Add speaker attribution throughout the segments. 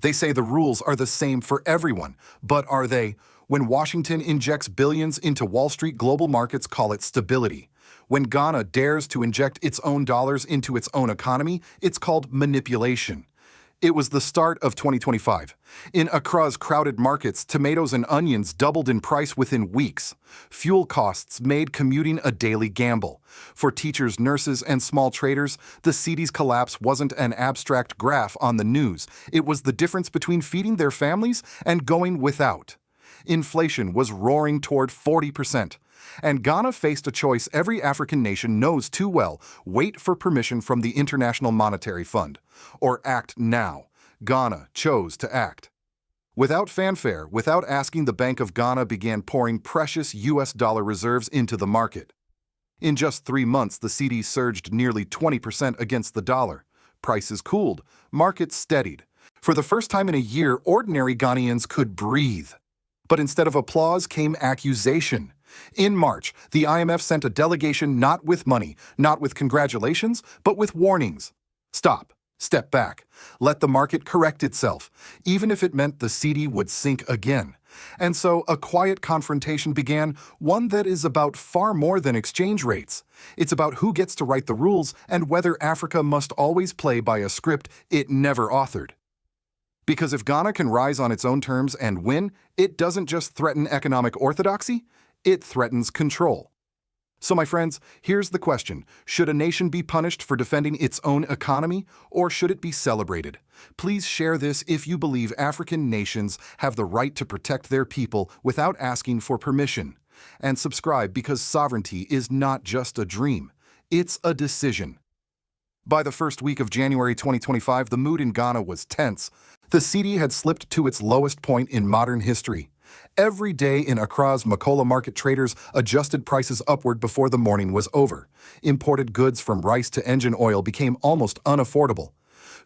Speaker 1: They say the rules are the same for everyone, but are they? When Washington injects billions into Wall Street, global markets call it stability. When Ghana dares to inject its own dollars into its own economy, it's called manipulation. It was the start of 2025. In Accra's crowded markets, tomatoes and onions doubled in price within weeks. Fuel costs made commuting a daily gamble. For teachers, nurses, and small traders, the cedi's collapse wasn't an abstract graph on the news. It was the difference between feeding their families and going without. Inflation was roaring toward 40%. And Ghana faced a choice every African nation knows too well: wait for permission from the International Monetary Fund, or act now. Ghana chose to act. Without fanfare, without asking, the Bank of Ghana began pouring precious US dollar reserves into the market. In just 3 months, the cedi surged nearly 20% against the dollar. Prices cooled, markets steadied. For the first time in a year, ordinary Ghanaians could breathe. But instead of applause came accusation. In March, the IMF sent a delegation not with money, not with congratulations, but with warnings. Stop. Step back. Let the market correct itself, even if it meant the cedi would sink again. And so a quiet confrontation began, one that is about far more than exchange rates. It's about who gets to write the rules and whether Africa must always play by a script it never authored. Because if Ghana can rise on its own terms and win, it doesn't just threaten economic orthodoxy, it threatens control. So my friends, here's the question. Should a nation be punished for defending its own economy, or should it be celebrated? Please share this if you believe African nations have the right to protect their people without asking for permission. And subscribe, because sovereignty is not just a dream, it's a decision. By the first week of January 2025, the mood in Ghana was tense. The cedi had slipped to its lowest point in modern history. Every day in Accra's Makola market, traders adjusted prices upward before the morning was over. Imported goods from rice to engine oil became almost unaffordable.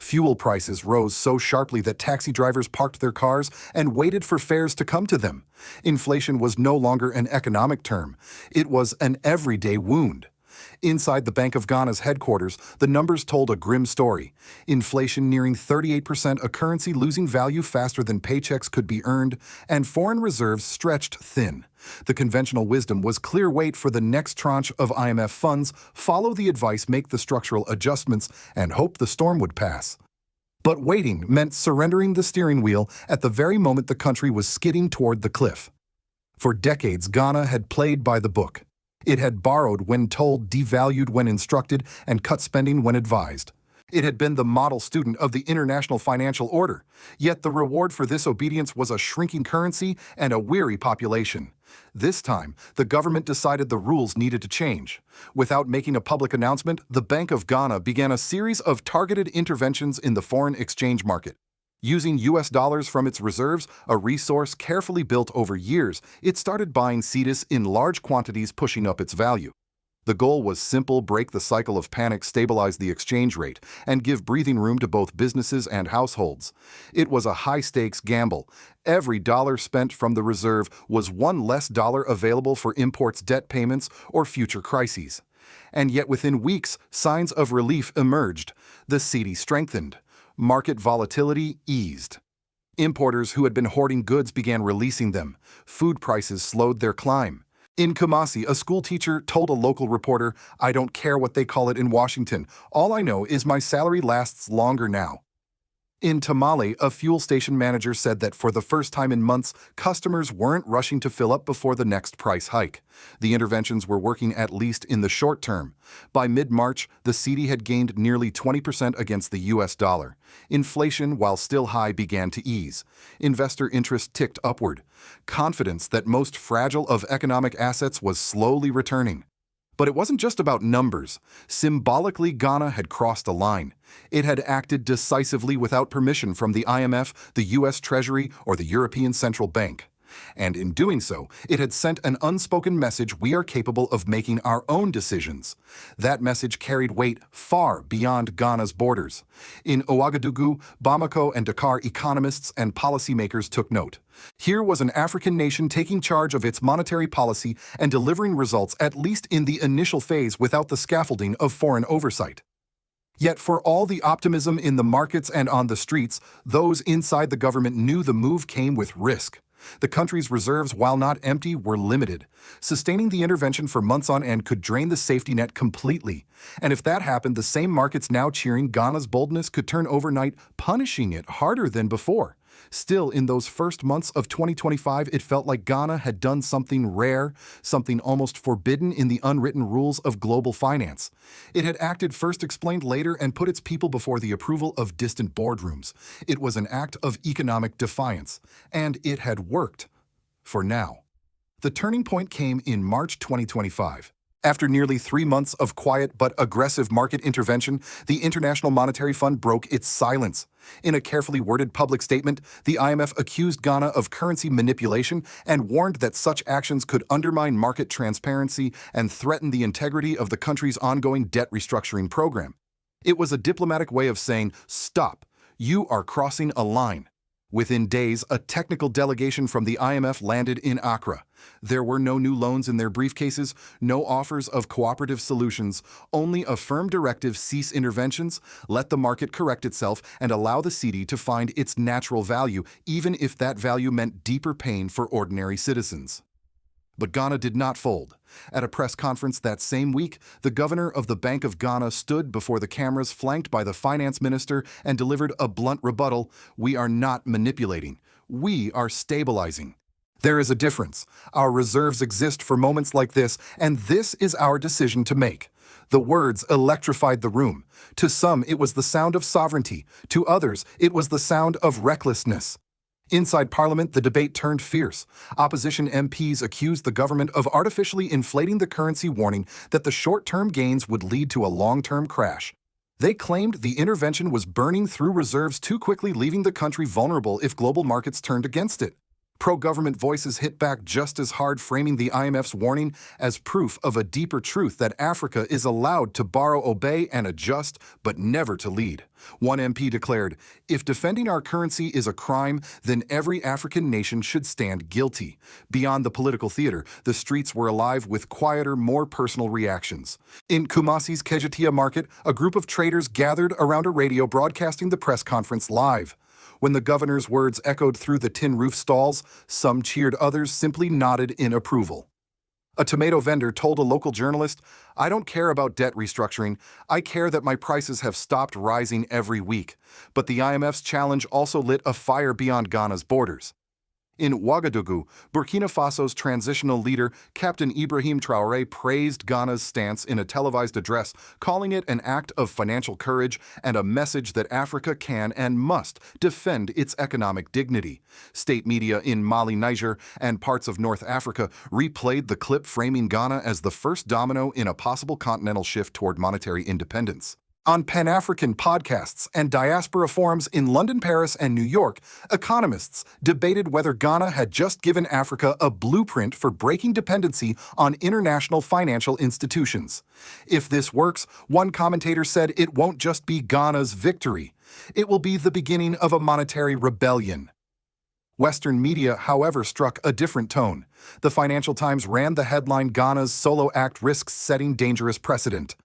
Speaker 1: Fuel prices rose so sharply that taxi drivers parked their cars and waited for fares to come to them. Inflation was no longer an economic term. It was an everyday wound. Inside the Bank of Ghana's headquarters, the numbers told a grim story. Inflation nearing 38%, a currency losing value faster than paychecks could be earned, and foreign reserves stretched thin. The conventional wisdom was clear: wait for the next tranche of IMF funds, follow the advice, make the structural adjustments, and hope the storm would pass. But waiting meant surrendering the steering wheel at the very moment the country was skidding toward the cliff. For decades, Ghana had played by the book. It had borrowed when told, devalued when instructed, and cut spending when advised. It had been the model student of the international financial order. Yet the reward for this obedience was a shrinking currency and a weary population. This time, the government decided the rules needed to change. Without making a public announcement, the Bank of Ghana began a series of targeted interventions in the foreign exchange market. Using US dollars from its reserves, a resource carefully built over years, it started buying cedis in large quantities, pushing up its value. The goal was simple: break the cycle of panic, stabilize the exchange rate, and give breathing room to both businesses and households. It was a high-stakes gamble. Every dollar spent from the reserve was one less dollar available for imports, debt payments, or future crises. And yet within weeks, signs of relief emerged. The cedi strengthened. Market volatility eased. Importers who had been hoarding goods began releasing them. Food prices slowed their climb. In Kumasi, a schoolteacher told a local reporter, "I don't care what they call it in Washington. All I know is my salary lasts longer now." In Tamale, a fuel station manager said that for the first time in months, customers weren't rushing to fill up before the next price hike. The interventions were working, at least in the short term. By mid-March, the cedi had gained nearly 20% against the US dollar. Inflation, while still high, began to ease. Investor interest ticked upward. Confidence that most fragile of economic assets was slowly returning. But it wasn't just about numbers. Symbolically, Ghana had crossed a line. It had acted decisively without permission from the IMF, the US Treasury, or the European Central Bank. And in doing so, it had sent an unspoken message: we are capable of making our own decisions. That message carried weight far beyond Ghana's borders. In Ouagadougou, Bamako, and Dakar, economists and policymakers took note. Here was an African nation taking charge of its monetary policy and delivering results, at least in the initial phase, without the scaffolding of foreign oversight. Yet for all the optimism in the markets and on the streets, those inside the government knew the move came with risk. The country's reserves, while not empty, were limited. Sustaining the intervention for months on end could drain the safety net completely. And if that happened, the same markets now cheering Ghana's boldness could turn overnight, punishing it harder than before. Still, in those first months of 2025, it felt like Ghana had done something rare, something almost forbidden in the unwritten rules of global finance. It had acted first, explained later, and put its people before the approval of distant boardrooms. It was an act of economic defiance, and it had worked. For now. The turning point came in March 2025. After nearly 3 months of quiet but aggressive market intervention, the International Monetary Fund broke its silence. In a carefully worded public statement, the IMF accused Ghana of currency manipulation and warned that such actions could undermine market transparency and threaten the integrity of the country's ongoing debt restructuring program. It was a diplomatic way of saying, "Stop, you are crossing a line." Within days, a technical delegation from the IMF landed in Accra. There were no new loans in their briefcases, no offers of cooperative solutions, only a firm directive: cease interventions, let the market correct itself, and allow the cedi to find its natural value, even if that value meant deeper pain for ordinary citizens. But Ghana did not fold. At a press conference that same week, the governor of the Bank of Ghana stood before the cameras, flanked by the finance minister, and delivered a blunt rebuttal: "We are not manipulating. We are stabilizing. There is a difference. Our reserves exist for moments like this, and this is our decision to make." The words electrified the room. To some, it was the sound of sovereignty. To others, it was the sound of recklessness. Inside Parliament, the debate turned fierce. Opposition MPs accused the government of artificially inflating the currency, warning that the short-term gains would lead to a long-term crash. They claimed the intervention was burning through reserves too quickly, leaving the country vulnerable if global markets turned against it. Pro-government voices hit back just as hard, framing the IMF's warning as proof of a deeper truth: that Africa is allowed to borrow, obey, and adjust, but never to lead. One MP declared, "If defending our currency is a crime, then every African nation should stand guilty." Beyond the political theater, the streets were alive with quieter, more personal reactions. In Kumasi's Kejetia market, a group of traders gathered around a radio broadcasting the press conference live. When the governor's words echoed through the tin roof stalls, some cheered, others simply nodded in approval. A tomato vendor told a local journalist, "I don't care about debt restructuring. I care that my prices have stopped rising every week." But the IMF's challenge also lit a fire beyond Ghana's borders. In Ouagadougou, Burkina Faso's transitional leader, Captain Ibrahim Traoré, praised Ghana's stance in a televised address, calling it an act of financial courage and a message that Africa can and must defend its economic dignity. State media in Mali, Niger, and parts of North Africa replayed the clip, framing Ghana as the first domino in a possible continental shift toward monetary independence. On Panafrican podcasts and diaspora forums in London, Paris, and New York, economists debated whether Ghana had just given Africa a blueprint for breaking dependency on international financial institutions. If this works, one commentator said, it won't just be Ghana's victory. It will be the beginning of a monetary rebellion. Western media, however, struck a different tone. The Financial Times ran the headline, "Ghana's solo act risks setting dangerous precedent."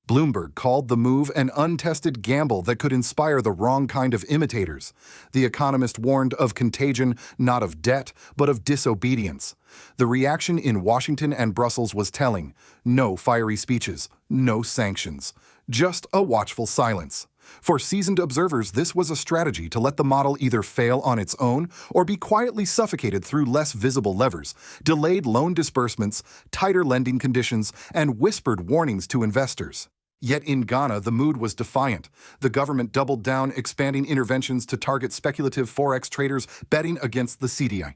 Speaker 1: Bloomberg called the move an untested gamble that could inspire the wrong kind of imitators. The Economist warned of contagion, not of debt, but of disobedience. The reaction in Washington and Brussels was telling: no fiery speeches, no sanctions, just a watchful silence. For seasoned observers, this was a strategy to let the model either fail on its own or be quietly suffocated through less visible levers: delayed loan disbursements, tighter lending conditions, and whispered warnings to investors. Yet in Ghana, the mood was defiant. The government doubled down, expanding interventions to target speculative forex traders betting against the cedi.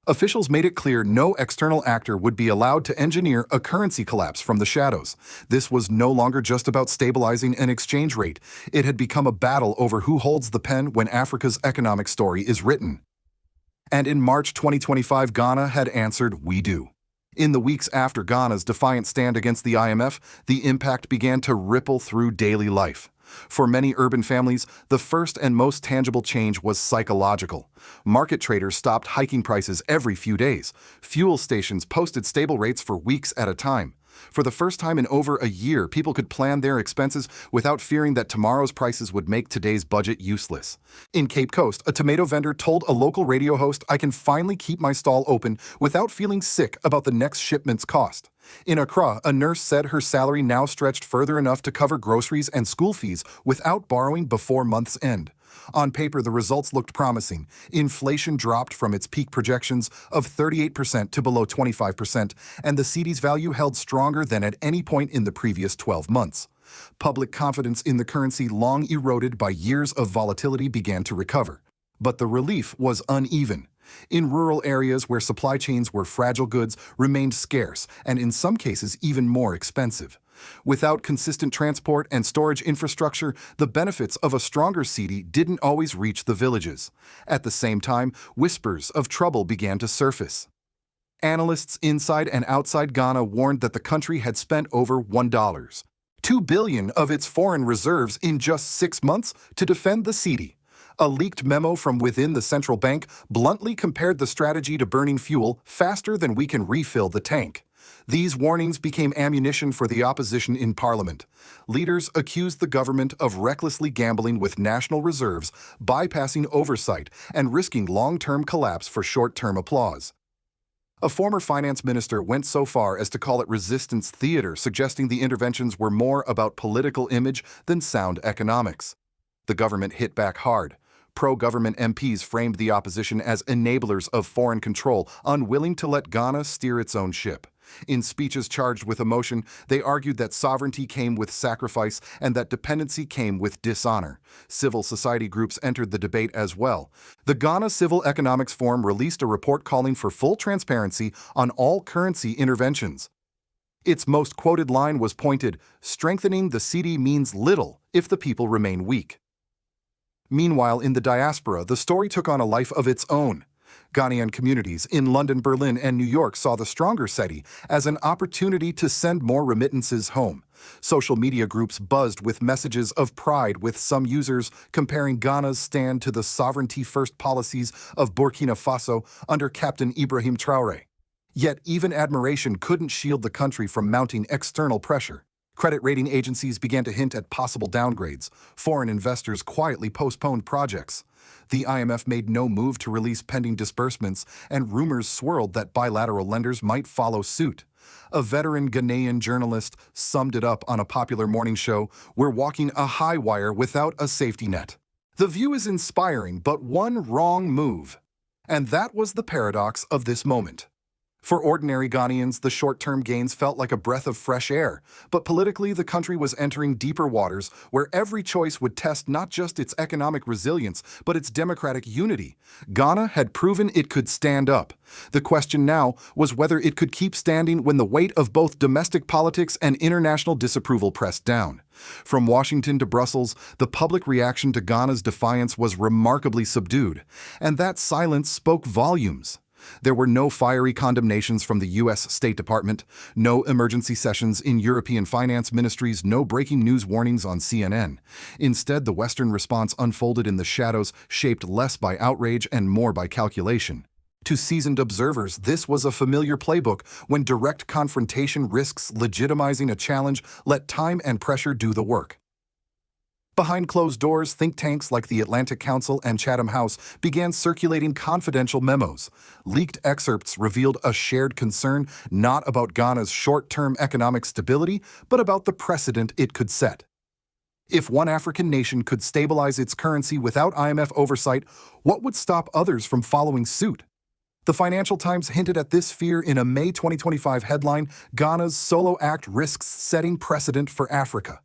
Speaker 1: Officials made it clear no external actor would be allowed to engineer a currency collapse from the shadows. This was no longer just about stabilizing an exchange rate. It had become a battle over who holds the pen when Africa's economic story is written. And in March 2025, Ghana had answered, "We do." In the weeks after Ghana's defiant stand against the IMF, the impact began to ripple through daily life. For many urban families, the first and most tangible change was psychological. Market traders stopped hiking prices every few days. Fuel stations posted stable rates for weeks at a time. For the first time in over a year, people could plan their expenses without fearing that tomorrow's prices would make today's budget useless. In Cape Coast, a tomato vendor told a local radio host, "I can finally keep my stall open without feeling sick about the next shipment's cost." In Accra, a nurse said her salary now stretched further enough to cover groceries and school fees without borrowing before month's end. On paper, the results looked promising. Inflation dropped from its peak projections of 38% to below 25%, and the cedi's value held stronger than at any point in the previous 12 months. Public confidence in the currency, long eroded by years of volatility, began to recover. But the relief was uneven. In rural areas where supply chains were fragile, goods remained scarce and in some cases even more expensive. Without consistent transport and storage infrastructure, the benefits of a stronger cedi didn't always reach the villages. At the same time, whispers of trouble began to surface. Analysts inside and outside Ghana warned that the country had spent over $1.2 billion of its foreign reserves in just 6 months to defend the cedi. A leaked memo from within the central bank bluntly compared the strategy to burning fuel faster than we can refill the tank. These warnings became ammunition for the opposition in parliament. Leaders accused the government of recklessly gambling with national reserves, bypassing oversight, and risking long-term collapse for short-term applause. A former finance minister went so far as to call it resistance theater, suggesting the interventions were more about political image than sound economics. The government hit back hard. Pro-government MPs framed the opposition as enablers of foreign control, unwilling to let Ghana steer its own ship. In speeches charged with emotion, they argued that sovereignty came with sacrifice and that dependency came with dishonor. Civil society groups entered the debate as well. The Ghana Civil Economics Forum released a report calling for full transparency on all currency interventions. Its most quoted line was pointed, "Strengthening the cedi means little if the people remain weak." Meanwhile, in the diaspora, the story took on a life of its own. Ghanaian communities in London, Berlin, and New York saw the stronger cedi as an opportunity to send more remittances home. Social media groups buzzed with messages of pride, with some users comparing Ghana's stand to the sovereignty-first policies of Burkina Faso under Captain Ibrahim Traoré. Yet even admiration couldn't shield the country from mounting external pressure. Credit rating agencies began to hint at possible downgrades. Foreign investors quietly postponed projects. The IMF made no move to release pending disbursements, and rumors swirled that bilateral lenders might follow suit. A veteran Ghanaian journalist summed it up on a popular morning show, "We're walking a high wire without a safety net." The view is inspiring, but one wrong move. And that was the paradox of this moment. For ordinary Ghanaians, the short-term gains felt like a breath of fresh air, but politically the country was entering deeper waters where every choice would test not just its economic resilience, but its democratic unity. Ghana had proven it could stand up. The question now was whether it could keep standing when the weight of both domestic politics and international disapproval pressed down. From Washington to Brussels, the public reaction to Ghana's defiance was remarkably subdued, and that silence spoke volumes. There were no fiery condemnations from the U.S. State Department, no emergency sessions in European finance ministries, no breaking news warnings on CNN. Instead, the Western response unfolded in the shadows, shaped less by outrage and more by calculation. To seasoned observers, this was a familiar playbook. When direct confrontation risks legitimizing a challenge, let time and pressure do the work. Behind closed doors, think tanks like the Atlantic Council and Chatham House began circulating confidential memos. Leaked excerpts revealed a shared concern not about Ghana's short-term economic stability, but about the precedent it could set. If one African nation could stabilize its currency without IMF oversight, what would stop others from following suit? The Financial Times hinted at this fear in a May 2025 headline, "Ghana's solo act risks setting precedent for Africa."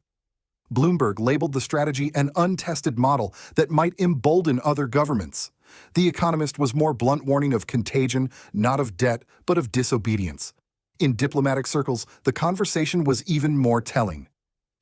Speaker 1: Bloomberg labeled the strategy an untested model that might embolden other governments. The Economist was more blunt, warning of contagion, not of debt, but of disobedience. In diplomatic circles, the conversation was even more telling.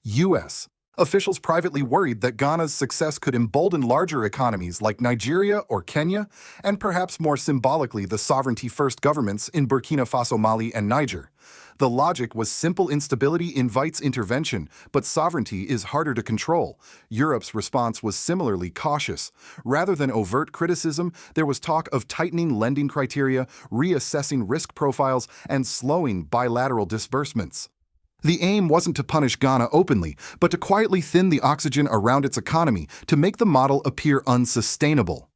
Speaker 1: U.S. officials privately worried that Ghana's success could embolden larger economies like Nigeria or Kenya, and perhaps more symbolically the sovereignty-first governments in Burkina Faso, Mali, and Niger. The logic was simple: instability invites intervention, but sovereignty is harder to control. Europe's response was similarly cautious. Rather than overt criticism, there was talk of tightening lending criteria, reassessing risk profiles, and slowing bilateral disbursements. The aim wasn't to punish Ghana openly, but to quietly thin the oxygen around its economy to make the model appear unsustainable.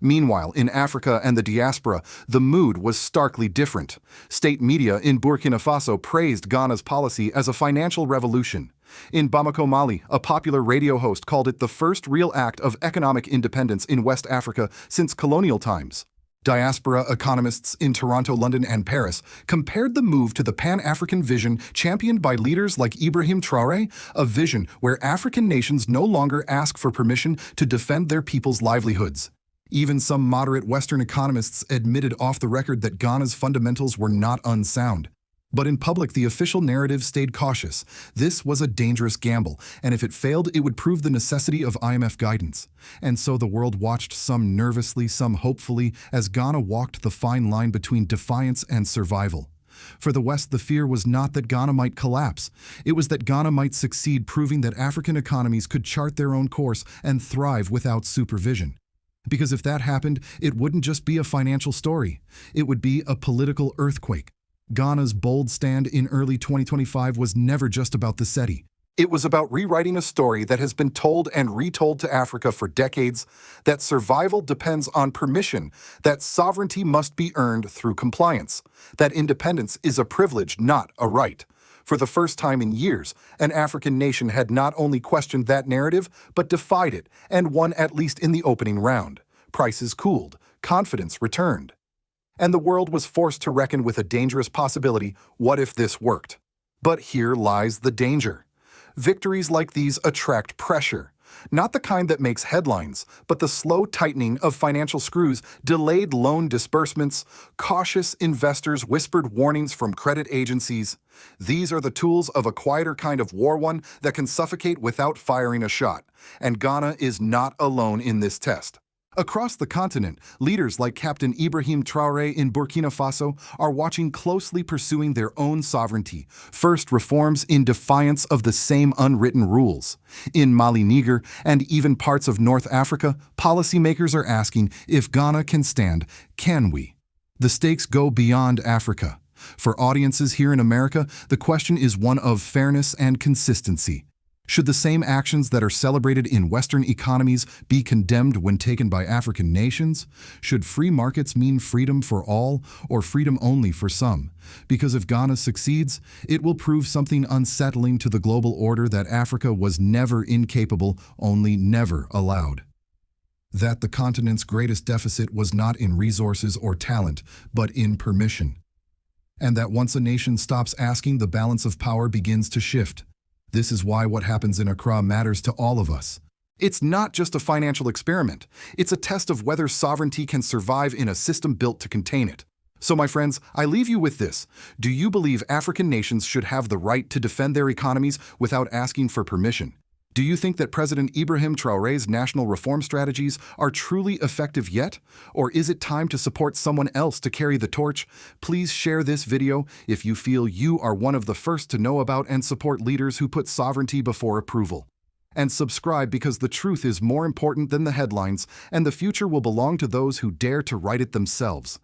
Speaker 1: Meanwhile, in Africa and the diaspora, the mood was starkly different. State media in Burkina Faso praised Ghana's policy as a financial revolution. In Bamako, Mali, a popular radio host called it the first real act of economic independence in West Africa since colonial times. Diaspora economists in Toronto, London, and Paris compared the move to the Pan-African vision championed by leaders like Ibrahim Traoré, a vision where African nations no longer ask for permission to defend their people's livelihoods. Even some moderate Western economists admitted off the record that Ghana's fundamentals were not unsound. But in public, the official narrative stayed cautious. This was a dangerous gamble, and if it failed, it would prove the necessity of IMF guidance. And so the world watched, some nervously, some hopefully, as Ghana walked the fine line between defiance and survival. For the West, the fear was not that Ghana might collapse. It was that Ghana might succeed, proving that African economies could chart their own course and thrive without supervision. Because if that happened, it wouldn't just be a financial story. It would be a political earthquake. Ghana's bold stand in early 2025 was never just about the cedi. It was about rewriting a story that has been told and retold to Africa for decades, that survival depends on permission, that sovereignty must be earned through compliance, that independence is a privilege, not a right. For the first time in years, an African nation had not only questioned that narrative, but defied it, and won at least in the opening round. Prices cooled, confidence returned. And the world was forced to reckon with a dangerous possibility: what if this worked? But here lies the danger. Victories like these attract pressure. Not the kind that makes headlines, but the slow tightening of financial screws, delayed loan disbursements, cautious investors, whispered warnings from credit agencies. These are the tools of a quieter kind of war, one that can suffocate without firing a shot. And Ghana is not alone in this test. Across the continent, leaders like Captain Ibrahim Traoré in Burkina Faso are watching closely, pursuing their own sovereignty, first reforms in defiance of the same unwritten rules. In Mali, Niger, and even parts of North Africa, policymakers are asking, if Ghana can stand, can we? The stakes go beyond Africa. For audiences here in America, the question is one of fairness and consistency. Should the same actions that are celebrated in Western economies be condemned when taken by African nations? Should free markets mean freedom for all, or freedom only for some? Because if Ghana succeeds, it will prove something unsettling to the global order: that Africa was never incapable, only never allowed. That the continent's greatest deficit was not in resources or talent, but in permission. And that once a nation stops asking, the balance of power begins to shift. This is why what happens in Accra matters to all of us. It's not just a financial experiment. It's a test of whether sovereignty can survive in a system built to contain it. So, my friends, I leave you with this. Do you believe African nations should have the right to defend their economies without asking for permission? Do you think that President Ibrahim Traoré's national reform strategies are truly effective yet? Or is it time to support someone else to carry the torch? Please share this video if you feel you are one of the first to know about and support leaders who put sovereignty before approval. And subscribe, because the truth is more important than the headlines, and the future will belong to those who dare to write it themselves.